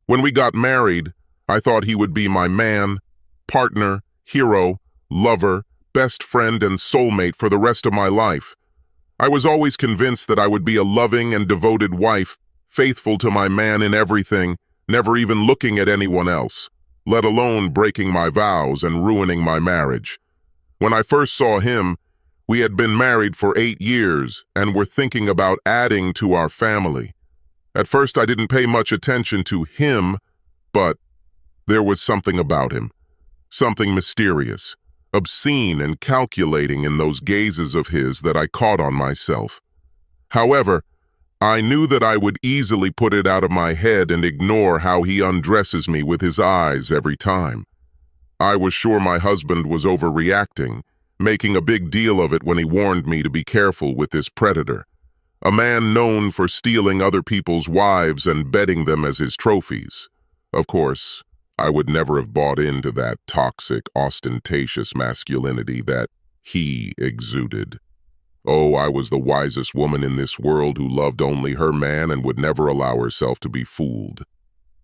When we got married, I thought he would be my man, partner, hero, lover, best friend, and soulmate for the rest of my life. I was always convinced that I would be a loving and devoted wife, faithful to my man in everything, never even looking at anyone else, let alone breaking my vows and ruining my marriage. When I first saw him, we had been married for 8 years and were thinking about adding to our family. At first, I didn't pay much attention to him, but there was something about him, something mysterious, obscene and calculating in those gazes of his that I caught on myself. However, I knew that I would easily put it out of my head and ignore how he undresses me with his eyes every time. I was sure my husband was overreacting, making a big deal of it when he warned me to be careful with this predator, a man known for stealing other people's wives and betting them as his trophies. Of course, I would never have bought into that toxic, ostentatious masculinity that he exuded. Oh, I was the wisest woman in this world who loved only her man and would never allow herself to be fooled.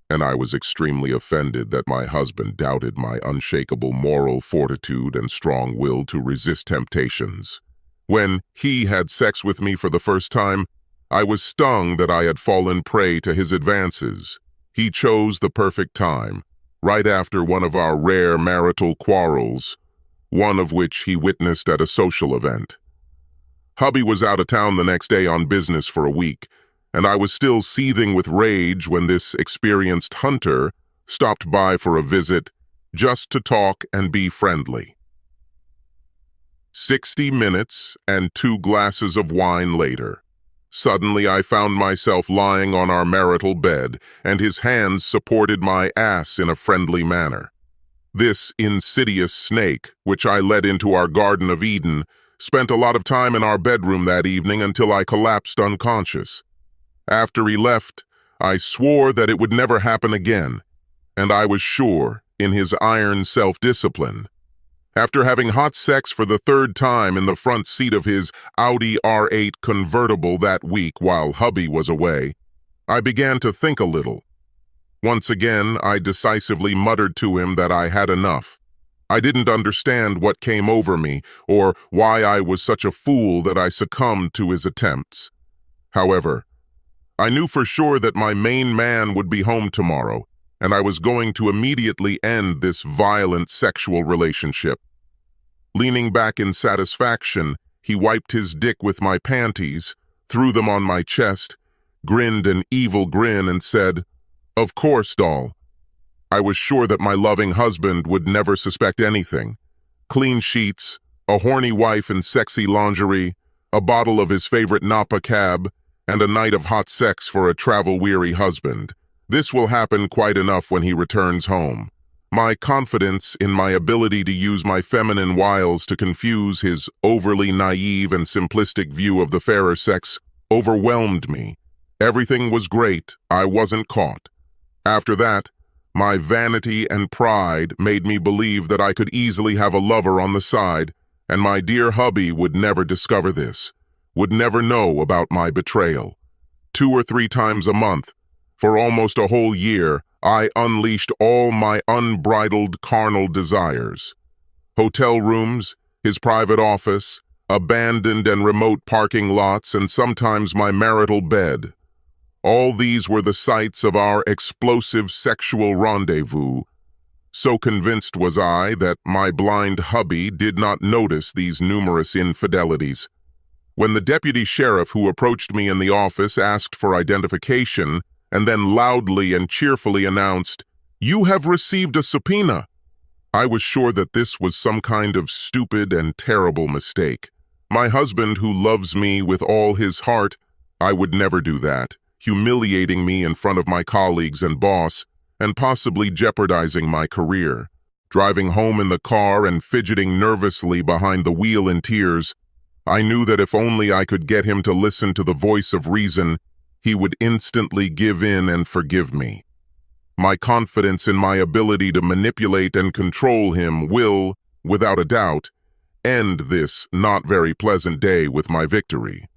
And I was extremely offended that my husband doubted my unshakable moral fortitude and strong will to resist temptations. When he had sex with me for the first time, I was stung that I had fallen prey to his advances. He chose the perfect time, right after one of our rare marital quarrels, one of which he witnessed at a social event. Hubby was out of town the next day on business for a week, and I was still seething with rage when this experienced hunter stopped by for a visit just to talk and be friendly. 60 minutes and 2 glasses of wine later, suddenly I found myself lying on our marital bed, and his hands supported my ass in a friendly manner. This insidious snake, which I led into our Garden of Eden, spent a lot of time in our bedroom that evening until I collapsed unconscious. After he left, I swore that it would never happen again, and I was sure in his iron self-discipline. After having hot sex for the 3rd time in the front seat of his Audi R8 convertible that week while hubby was away, I began to think a little. Once again, I decisively muttered to him that I had enough. I didn't understand what came over me or why I was such a fool that I succumbed to his attempts. However, I knew for sure that my main man would be home tomorrow, and I was going to immediately end this violent sexual relationship. Leaning back in satisfaction, he wiped his dick with my panties, threw them on my chest, grinned an evil grin and said, "Of course, doll." I was sure that my loving husband would never suspect anything. Clean sheets, a horny wife in sexy lingerie, a bottle of his favorite Napa Cab, and a night of hot sex for a travel-weary husband. This will happen quite enough when he returns home. My confidence in my ability to use my feminine wiles to confuse his overly naive and simplistic view of the fairer sex overwhelmed me. Everything was great. I wasn't caught. After that, my vanity and pride made me believe that I could easily have a lover on the side, and my dear hubby would never discover this, would never know about my betrayal. 2 or 3 times a month, for almost a whole year, I unleashed all my unbridled carnal desires. Hotel rooms, his private office, abandoned and remote parking lots, and sometimes my marital bed. All these were the sites of our explosive sexual rendezvous. So convinced was I that my blind hubby did not notice these numerous infidelities. When the deputy sheriff who approached me in the office asked for identification, and then loudly and cheerfully announced, "You have received a subpoena," I was sure that this was some kind of stupid and terrible mistake. My husband, who loves me with all his heart, I would never do that, humiliating me in front of my colleagues and boss, and possibly jeopardizing my career. Driving home in the car and fidgeting nervously behind the wheel in tears, I knew that if only I could get him to listen to the voice of reason, he would instantly give in and forgive me. My confidence in my ability to manipulate and control him will, without a doubt, end this not very pleasant day with my victory.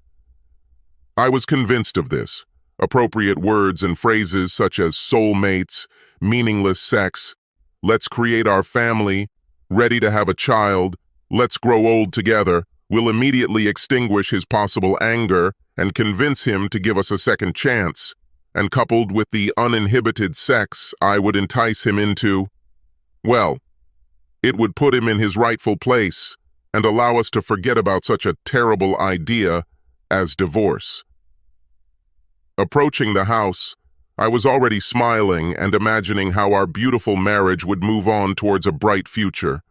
I was convinced of this, Appropriate words and phrases such as soulmates, meaningless sex, let's create our family, ready to have a child, let's grow old together, will immediately extinguish his possible anger and convince him to give us a second chance. And coupled with the uninhibited sex I would entice him into, well, it would put him in his rightful place and allow us to forget about such a terrible idea as divorce. Approaching the house, I was already smiling and imagining how our beautiful marriage would move on towards a bright future.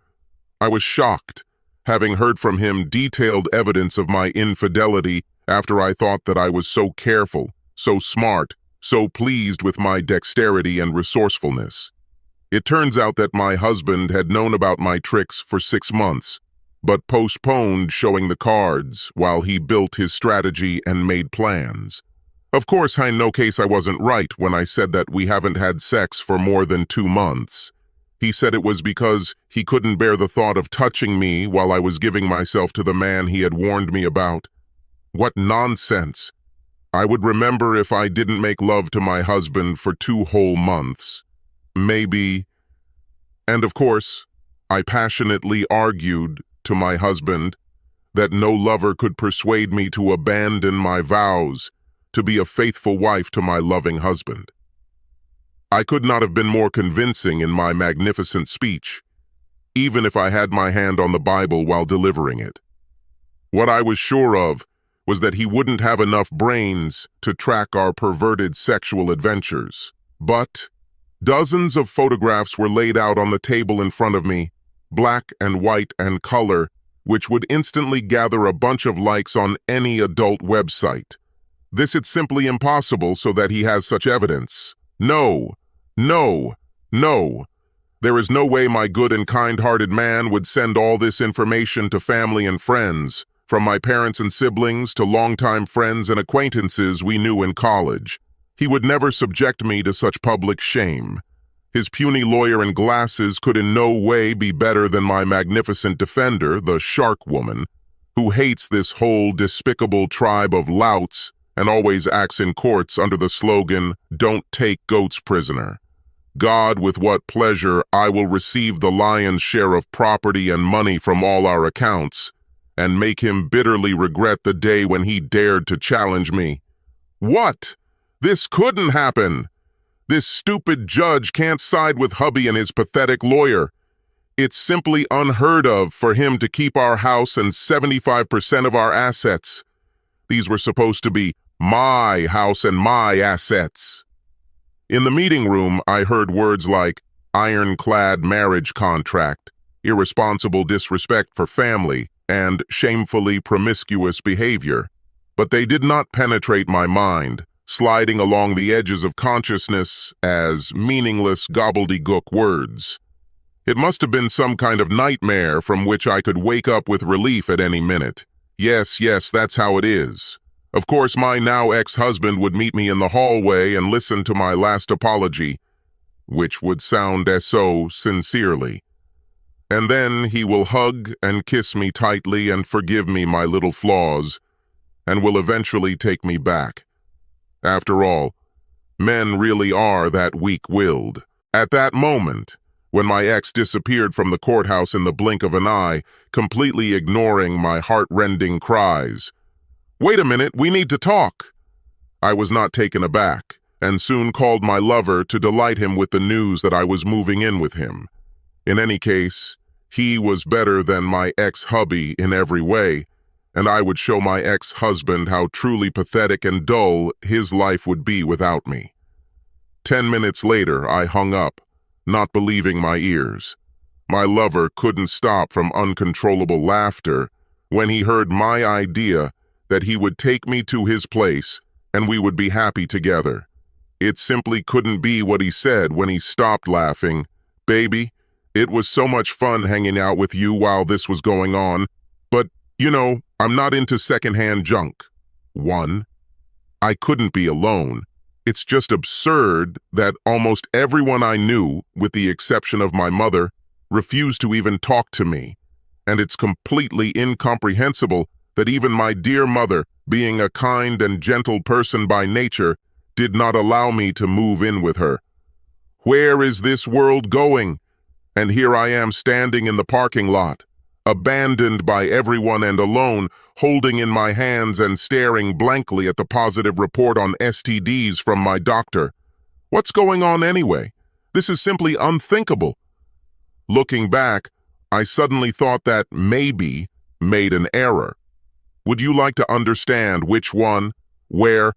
I was shocked, having heard from him detailed evidence of my infidelity after I thought that I was so careful, so smart, so pleased with my dexterity and resourcefulness. It turns out that my husband had known about my tricks for 6 months, but postponed showing the cards while he built his strategy and made plans. Of course, in no case I wasn't right when I said that we haven't had sex for more than 2 months. He said it was because he couldn't bear the thought of touching me while I was giving myself to the man he had warned me about. What nonsense! I would remember if I didn't make love to my husband for 2 whole months. Maybe. And of course, I passionately argued to my husband that no lover could persuade me to abandon my vows to be a faithful wife to my loving husband. I could not have been more convincing in my magnificent speech, even if I had my hand on the Bible while delivering it. What I was sure of was that he wouldn't have enough brains to track our perverted sexual adventures. But dozens of photographs were laid out on the table in front of me, black and white and color, which would instantly gather a bunch of likes on any adult website. This is simply impossible so that he has such evidence. No, no, no. There is no way my good and kind-hearted man would send all this information to family and friends, from my parents and siblings to longtime friends and acquaintances we knew in college. He would never subject me to such public shame. His puny lawyer in glasses could in no way be better than my magnificent defender, the Shark Woman, who hates this whole despicable tribe of louts and always acts in courts under the slogan, "Don't take goats prisoner." God, with what pleasure I will receive the lion's share of property and money from all our accounts, and make him bitterly regret the day when he dared to challenge me. What? This couldn't happen. This stupid judge can't side with hubby and his pathetic lawyer. It's simply unheard of for him to keep our house and 75% of our assets. These were supposed to be my house and my assets. In the meeting room, I heard words like ironclad marriage contract, irresponsible disrespect for family, and shamefully promiscuous behavior. But they did not penetrate my mind, sliding along the edges of consciousness as meaningless gobbledygook words. It must have been some kind of nightmare from which I could wake up with relief at any minute. Yes, that's how it is. Of course, my now ex-husband would meet me in the hallway and listen to my last apology, which would sound as so sincerely. And then he will hug and kiss me tightly and forgive me my little flaws, and will eventually take me back. After all, men really are that weak-willed. At that moment, when my ex disappeared from the courthouse in the blink of an eye, completely ignoring my heart-rending cries, "Wait a minute, we need to talk," I was not taken aback, and soon called my lover to delight him with the news that I was moving in with him. In any case, he was better than my ex-hubby in every way, and I would show my ex-husband how truly pathetic and dull his life would be without me. 10 minutes later, I hung up, not believing my ears. My lover couldn't stop from uncontrollable laughter when he heard my idea that he would take me to his place and we would be happy together. It simply couldn't be what he said when he stopped laughing. "Baby, it was so much fun hanging out with you while this was going on, but, I'm not into secondhand junk." 1. I couldn't be alone. It's just absurd that almost everyone I knew, with the exception of my mother, refused to even talk to me. And it's completely incomprehensible that even my dear mother, being a kind and gentle person by nature, did not allow me to move in with her. Where is this world going? And here I am standing in the parking lot, abandoned by everyone and alone, holding in my hands and staring blankly at the positive report on STDs from my doctor. What's going on anyway? This is simply unthinkable. Looking back, I suddenly thought that maybe made an error. Would you like to understand which one, where,